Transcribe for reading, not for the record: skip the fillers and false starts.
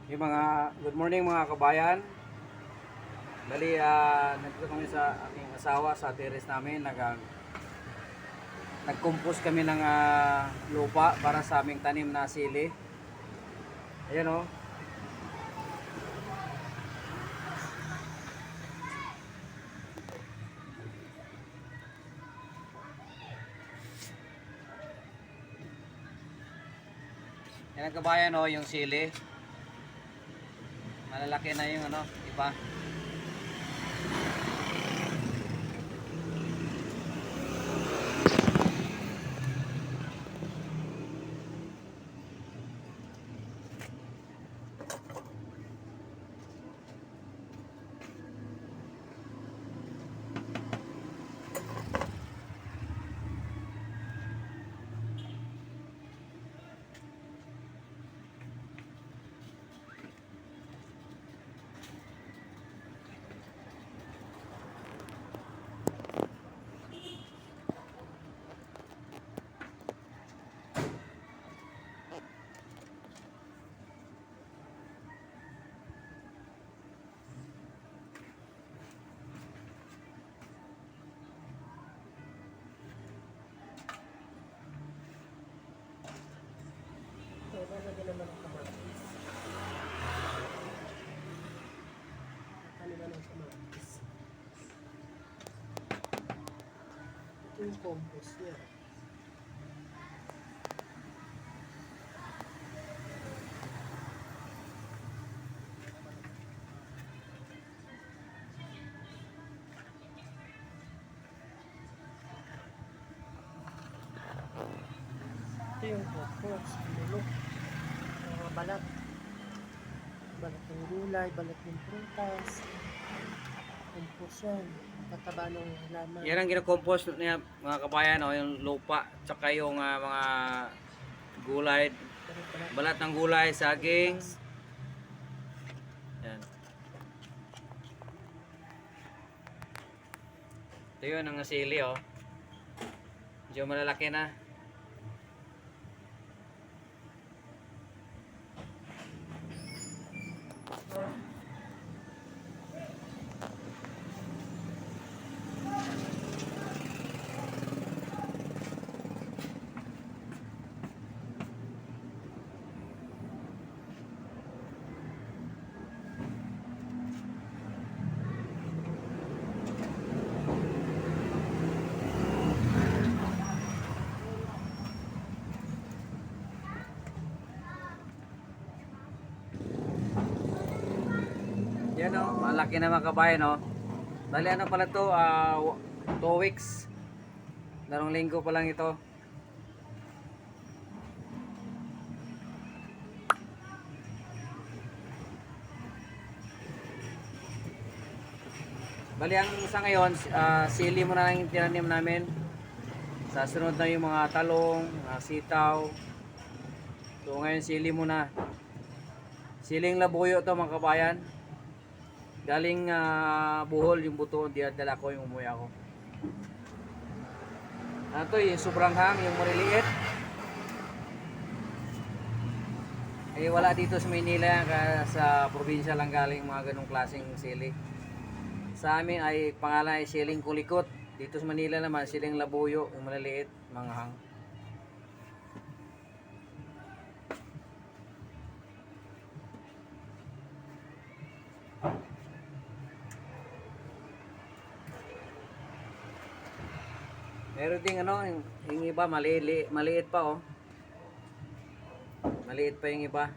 Yung mga good morning mga kabayan. Bali, nandito kami sa aking asawa sa terrace namin. Nag-compose kami ng lupa para sa aming tanim na sili. Ayan o. Yan ang kabayan o, yung sili. Malalaki na yung iba. Lalagyan naman ng kamatis. Kanila ng kamatis. Ito yung compost niya. Ito yung compost. Bulok. Mga balat. Balat ng gulay, balat ng prutas. Compost yan. Tataba ng halaman. Yan ang ginakompose niya mga kabayan o, yung lupa. Tsaka yung mga gulay. Balat ng gulay, saging. Yan. Ito yun ang sili o. Medyo malalaki na. Yan o, malaki na mga kabayan o. Bali ano pala to, 2 weeks. Larong linggo pa lang ito. Bali ang sa ngayon, sili muna lang yung tinanim namin. Sa sunod na yung mga talong, sitaw. So ngayon sili muna. Siling labuyo to mga kabayan. Galing Bohol yung buto, dala ko yung umuwi ako. Ito yung sobrang hang, yung maliliit. Eh wala dito sa Maynila, sa probinsya lang galing mga ganong klaseng sili. Sa amin ay pangalan ay siling kulikot. Dito sa Manila naman siling labuyo, yung maliliit, mga hang. Meron ding yung iba maliit pa oh. Maliit pa yung iba.